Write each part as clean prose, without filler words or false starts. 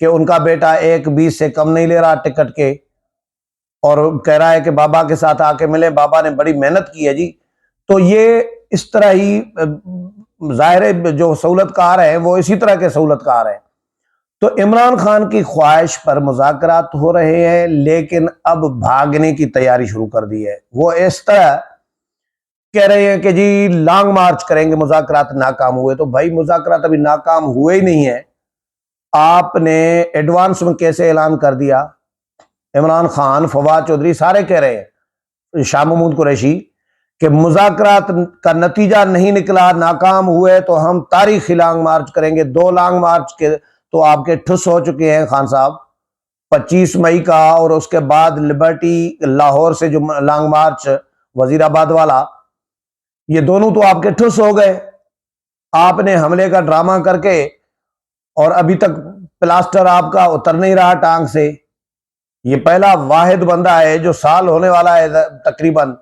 کہ ان کا بیٹا 1.20 سے کم نہیں لے رہا ٹکٹ کے، اور کہہ رہا ہے کہ بابا کے ساتھ آ کے ملے، بابا نے بڑی محنت کی ہے جی. تو یہ اس طرح ہی ظاہر ہے جو سہولت کار ہیں وہ اسی طرح کے سہولت کار ہیں. تو عمران خان کی خواہش پر مذاکرات ہو رہے ہیں، لیکن اب بھاگنے کی تیاری شروع کر دی ہے. وہ اس طرح کہہ رہے ہیں کہ جی لانگ مارچ کریں گے مذاکرات ناکام ہوئے. تو بھائی مذاکرات ابھی ناکام ہوئے ہی نہیں ہیں. آپ نے ایڈوانس میں کیسے اعلان کر دیا؟ عمران خان، فواد چودھری سارے کہہ رہے ہیں، شاہ محمود قریشی، کہ مذاکرات کا نتیجہ نہیں نکلا، ناکام ہوئے تو ہم تاریخی لانگ مارچ کریں گے. 2 لانگ مارچ کے تو آپ کے ٹھس ہو چکے ہیں خان صاحب، 25 مئی کا اور اس کے بعد لبرٹی لاہور سے جو لانگ مارچ وزیر آباد والا، یہ دونوں تو آپ کے ٹھس ہو گئے. آپ نے حملے کا ڈرامہ کر کے، اور ابھی تک پلاسٹر آپ کا اتر نہیں رہا ٹانگ سے. یہ پہلا واحد بندہ ہے جو سال ہونے والا ہے، تقریباً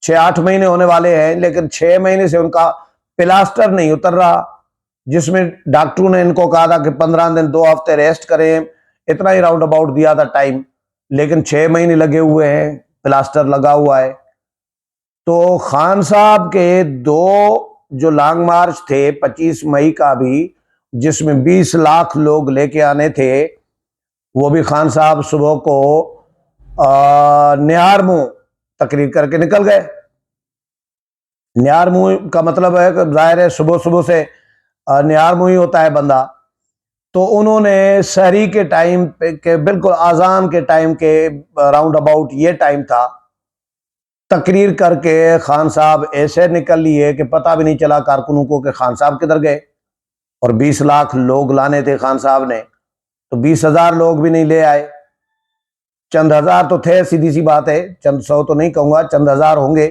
6-8 مہینے ہونے والے ہیں، لیکن 6 مہینے سے ان کا پلاسٹر نہیں اتر رہا، جس میں ڈاکٹروں نے ان کو کہا تھا کہ 15 دن 2 ہفتے ریسٹ کریں، اتنا ہی راؤنڈ اباؤٹ دیا تھا ٹائم، لیکن 6 مہینے لگے ہوئے ہیں، پلاسٹر لگا ہوا ہے. تو خان صاحب کے 2 جو لانگ مارچ تھے، 25 مئی کا بھی جس میں 20 لاکھ لوگ لے کے آنے تھے، وہ بھی خان صاحب صبح کو نیار منہ تقریر کر کے نکل گئے. نیار منہ کا مطلب ہے کہ ظاہر ہے صبح صبح سے نیار منہ ہی ہوتا ہے بندہ. تو انہوں نے سحری کے ٹائم کے بالکل آذان کے ٹائم کے راؤنڈ اباؤٹ یہ ٹائم تھا، تقریر کر کے خان صاحب ایسے نکل لیے کہ پتہ بھی نہیں چلا کارکنوں کو کہ خان صاحب کدھر گئے. اور 20 لاکھ لوگ لانے تھے خان صاحب نے، تو 20,000 لوگ بھی نہیں لے آئے. چند ہزار تو تھے، سیدھی سی بات ہے، چند سو تو نہیں کہوں گا، چند ہزار ہوں گے،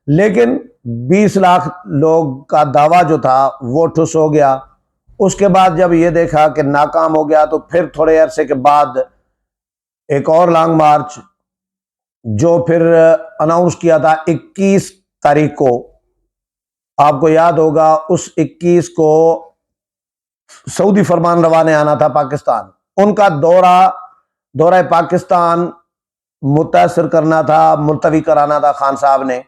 لیکن 20 لاکھ لوگ کا دعویٰ جو تھا وہ ٹھس ہو گیا. اس کے بعد جب یہ دیکھا کہ ناکام ہو گیا، تو پھر تھوڑے عرصے کے بعد ایک اور لانگ مارچ جو پھر اناؤنس کیا تھا 21 تاریخ کو. آپ کو یاد ہوگا اس 21 کو سعودی فرمان روا نے آنا تھا پاکستان. ان کا دورہ پاکستان متاثر کرنا تھا، ملتوی کرانا تھا خان صاحب نے.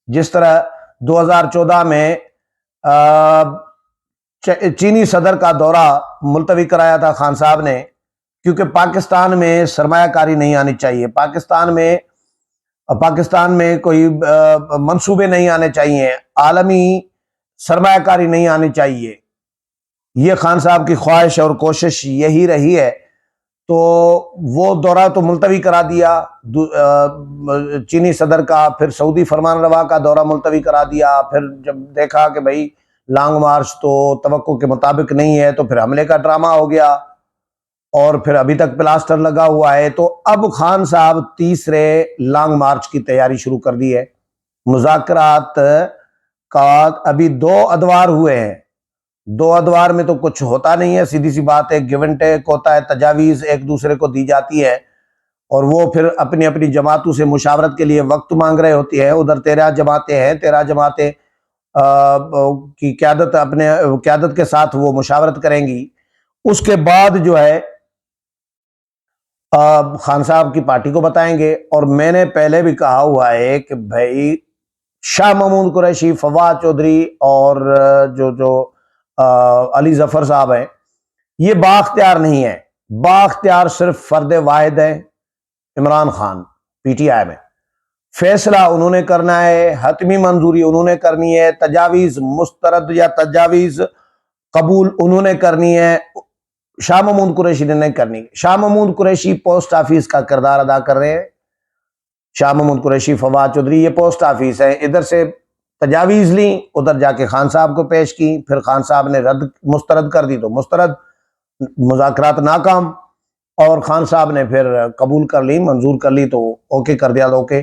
جس طرح 2014 میں چینی صدر کا دورہ ملتوی کرایا تھا خان صاحب نے، کیونکہ پاکستان میں سرمایہ کاری نہیں آنی چاہیے، پاکستان میں کوئی منصوبے نہیں آنے چاہیے، عالمی سرمایہ کاری نہیں آنی چاہیے. یہ خان صاحب کی خواہش اور کوشش یہی رہی ہے. تو وہ دورہ تو ملتوی کرا دیا چینی صدر کا، پھر سعودی فرمان روا کا دورہ ملتوی کرا دیا. پھر جب دیکھا کہ بھائی لانگ مارچ تو توقع کے مطابق نہیں ہے، تو پھر حملے کا ڈرامہ ہو گیا، اور پھر ابھی تک پلاسٹر لگا ہوا ہے. تو اب خان صاحب تیسرے لانگ مارچ کی تیاری شروع کر دی ہے. مذاکرات کا ابھی 2 ادوار ہوئے ہیں، 2 ادوار میں تو کچھ ہوتا نہیں ہے، سیدھی سی بات ہے، گیو اینڈ ٹیک ہوتا ہے، تجاویز ایک دوسرے کو دی جاتی ہے، اور وہ پھر اپنی اپنی جماعتوں سے مشاورت کے لیے وقت مانگ رہے ہوتی ہیں. ادھر 13 جماعتیں ہیں، 13 جماعتیں کی قیادت کے ساتھ وہ مشاورت کریں گی. اس کے بعد جو ہے خان صاحب کی پارٹی کو بتائیں گے. اور میں نے پہلے بھی کہا ہوا ہے کہ بھائی شاہ محمود قریشی، فواد چودھری اور جو علی ظفر صاحب ہیں، یہ بااختیار نہیں ہے. بااختیار صرف فرد واحد ہے، Imran Khan P T I میں. فیصلہ انہوں نے کرنا ہے، حتمی منظوری انہوں نے کرنی ہے، تجاویز مسترد یا تجاویز قبول انہوں نے کرنی ہے، شاہ محمود قریشی نے نہیں کرنی. شاہ محمود قریشی پوسٹ آفس کا کردار ادا کر رہے ہیں. شاہ محمود قریشی، فواد چودھری یہ پوسٹ آفس ہے، ادھر سے تجاویز لیں، ادھر جا کے خان صاحب کو پیش کی، پھر خان صاحب نے مسترد کر دی تو مسترد، مذاکرات ناکام، اور خان صاحب نے پھر قبول کر لی، منظور کر لی تو اوکے کر دیا اوکے.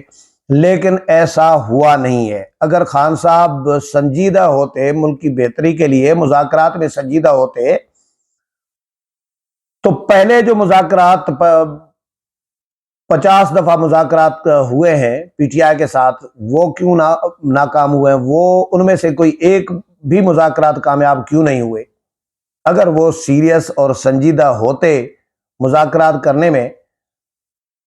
لیکن ایسا ہوا نہیں ہے. اگر خان صاحب سنجیدہ ہوتے، ملک کی بہتری کے لیے مذاکرات میں سنجیدہ ہوتے، تو پہلے جو مذاکرات 50 دفعہ مذاکرات ہوئے ہیں پی ٹی آئی کے ساتھ، وہ کیوں ناکام ہوئے ہیں؟ وہ ان میں سے کوئی ایک بھی مذاکرات کامیاب کیوں نہیں ہوئے؟ اگر وہ سیریس اور سنجیدہ ہوتے مذاکرات کرنے میں.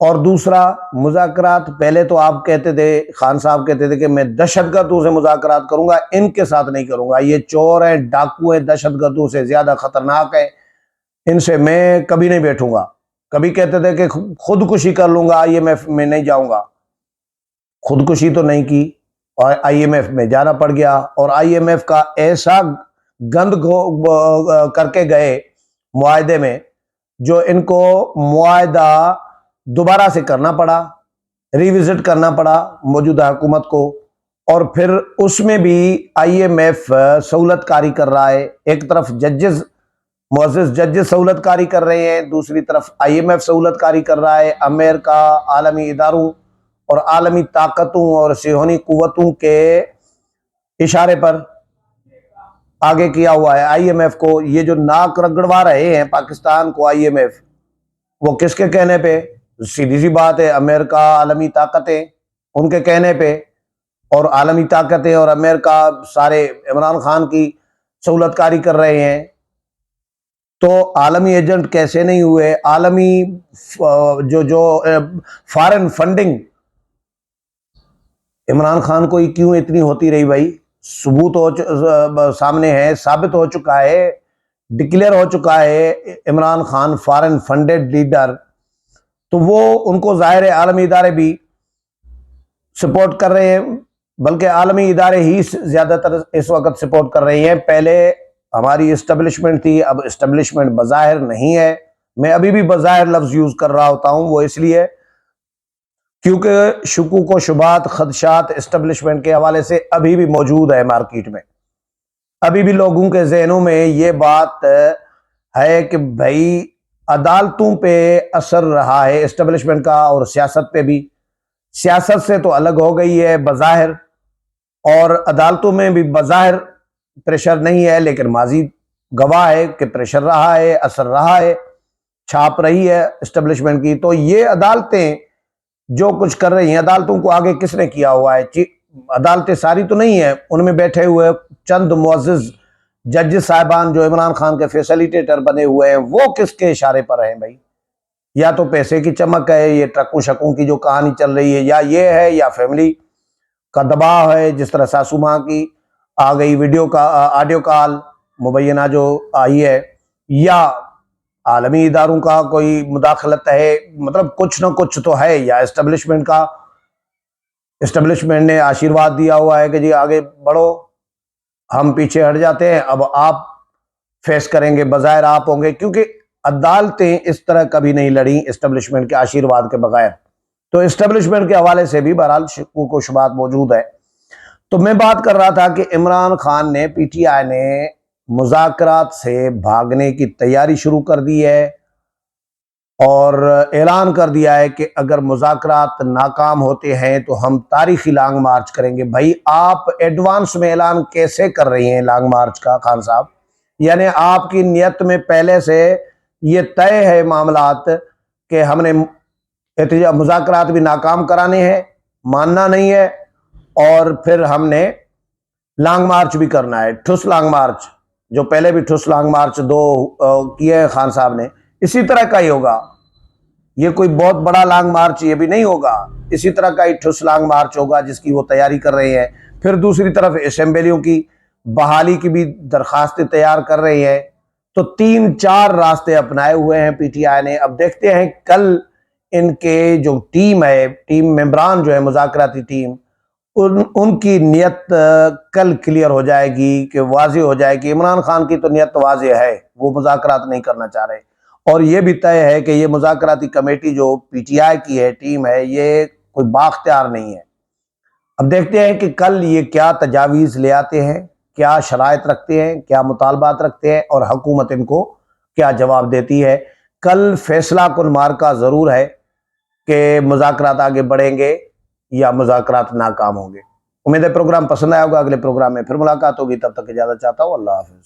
اور دوسرا مذاکرات پہلے تو آپ کہتے تھے، خان صاحب کہتے تھے کہ میں دہشت گردوں سے مذاکرات کروں گا، ان کے ساتھ نہیں کروں گا، یہ چور ہیں، ڈاکو ہیں، دہشت گردوں سے زیادہ خطرناک ہے، ان سے میں کبھی نہیں بیٹھوں گا. کبھی کہتے تھے کہ خودکشی کر لوں گا، IMF میں نہیں جاؤں گا. خودکشی تو نہیں کی اور IMF میں جانا پڑ گیا، اور IMF کا ایسا گند کر کے گئے معاہدے میں جو ان کو معاہدہ دوبارہ سے کرنا پڑا، ریوزٹ کرنا پڑا موجودہ حکومت کو. اور پھر اس میں بھی IMF سہولت کاری کر رہا ہے. ایک طرف ججز، معزز ججز سہولت کاری کر رہے ہیں، دوسری طرف IMF سہولت کاری کر رہا ہے. امریکہ عالمی اداروں اور عالمی طاقتوں اور صہیونی قوتوں کے اشارے پر آگے کیا ہوا ہے IMF کو. یہ جو ناک رگڑوا رہے ہیں پاکستان کو IMF، وہ کس کے کہنے پہ؟ سیدھی سی بات ہے، امریکہ عالمی طاقتیں ان کے کہنے پہ، اور عالمی طاقتیں اور امریکہ سارے عمران خان کی سہولت کاری کر رہے ہیں. تو عالمی ایجنٹ کیسے نہیں ہوئے؟ عالمی جو فارن فنڈنگ عمران خان کو ہی کیوں اتنی ہوتی رہی بھائی؟ ثبوت سامنے ہے، ثابت ہو چکا ہے، ڈکلیئر ہو چکا ہے Imran Khan foreign funded leader. تو وہ ان کو ظاہر ہے عالمی ادارے بھی سپورٹ کر رہے ہیں، بلکہ عالمی ادارے ہی زیادہ تر اس وقت سپورٹ کر رہے ہیں. پہلے ہماری اسٹیبلشمنٹ تھی، اب اسٹیبلشمنٹ بظاہر نہیں ہے. میں ابھی بھی بظاہر لفظ یوز کر رہا ہوتا ہوں، وہ اس لیے کیونکہ شکوک و شبہات، خدشات اسٹیبلشمنٹ کے حوالے سے ابھی بھی موجود ہے مارکیٹ میں. ابھی بھی لوگوں کے ذہنوں میں یہ بات ہے کہ بھائی عدالتوں پہ اثر رہا ہے اسٹیبلشمنٹ کا، اور سیاست پہ بھی. سیاست سے تو الگ ہو گئی ہے بظاہر، اور عدالتوں میں بھی بظاہر پریشر نہیں ہے، لیکن ماضی گواہ ہے کہ پریشر رہا ہے، اثر رہا ہے، چھاپ رہی ہے اسٹیبلشمنٹ کی. تو یہ عدالتیں جو کچھ کر رہی ہیں، عدالتوں کو آگے کس نے کیا ہوا ہے؟ عدالتیں ساری تو نہیں ہیں، ان میں بیٹھے ہوئے چند معزز ججز صاحبان جو عمران خان کے فیسیلیٹیٹر بنے ہوئے ہیں، وہ کس کے اشارے پر ہیں بھائی؟ یا تو پیسے کی چمک ہے، یہ ٹرکوں شکوں کی جو کہانی چل رہی ہے، یا یہ ہے، یا فیملی کا دباؤ ہے، جس طرح ساسو ماں کی آ گئی ویڈیو کا آڈیو کال مبینہ جو آئی ہے، یا عالمی اداروں کا کوئی مداخلت ہے. مطلب کچھ نہ کچھ تو ہے، یا اسٹیبلشمنٹ نے آشیرواد دیا ہوا ہے کہ جی آگے بڑھو، ہم پیچھے ہٹ جاتے ہیں، اب آپ فیس کریں گے، بظاہر آپ ہوں گے. کیونکہ عدالتیں اس طرح کبھی نہیں لڑیں اسٹیبلشمنٹ کے آشیرواد کے بغیر. تو اسٹیبلشمنٹ کے حوالے سے بھی بہرحال شکوک و شبہات موجود ہے. تو میں بات کر رہا تھا کہ عمران خان نے، PTI نے مذاکرات سے بھاگنے کی تیاری شروع کر دی ہے، اور اعلان کر دیا ہے کہ اگر مذاکرات ناکام ہوتے ہیں تو ہم تاریخی لانگ مارچ کریں گے. بھائی آپ ایڈوانس میں اعلان کیسے کر رہی ہیں لانگ مارچ کا خان صاحب؟ یعنی آپ کی نیت میں پہلے سے یہ طے ہے معاملات کہ ہم نے مذاکرات بھی ناکام کرانے ہیں، ماننا نہیں ہے، اور پھر ہم نے لانگ مارچ بھی کرنا ہے، ٹھوس لانگ مارچ، جو پہلے بھی ٹھوس لانگ مارچ 2 کیے ہیں خان صاحب نے، اسی طرح کا ہی ہوگا. یہ کوئی بہت بڑا لانگ مارچ یہ بھی نہیں ہوگا، اسی طرح کا ہی ٹھوس لانگ مارچ ہوگا جس کی وہ تیاری کر رہے ہیں. پھر دوسری طرف اسمبلیوں کی بحالی کی بھی درخواستیں تیار کر رہی ہیں. تو 3-4 راستے اپنائے ہوئے ہیں PTI نے. اب دیکھتے ہیں کل ان کے جو ٹیم ہے، ٹیم ممبران جو ہے مذاکراتی ٹیم، ان کی نیت کل کلیئر ہو جائے گی، کہ واضح ہو جائے گی. عمران خان کی تو نیت واضح ہے، وہ مذاکرات نہیں کرنا چاہ رہے، اور یہ بھی طے ہے کہ یہ مذاکراتی کمیٹی جو PTI کی ہے، ٹیم ہے، یہ کوئی بااختیار نہیں ہے. اب دیکھتے ہیں کہ کل یہ کیا تجاویز لے آتے ہیں، کیا شرائط رکھتے ہیں، کیا مطالبات رکھتے ہیں، اور حکومت ان کو کیا جواب دیتی ہے. کل فیصلہ کن مارکا ضرور ہے کہ مذاکرات آگے بڑھیں گے یا مذاکرات ناکام ہوں گے. امید ہے پروگرام پسند آیا ہوگا. اگلے پروگرام میں پھر ملاقات ہوگی، تب تک اجازت چاہتا ہوں. اللہ حافظ.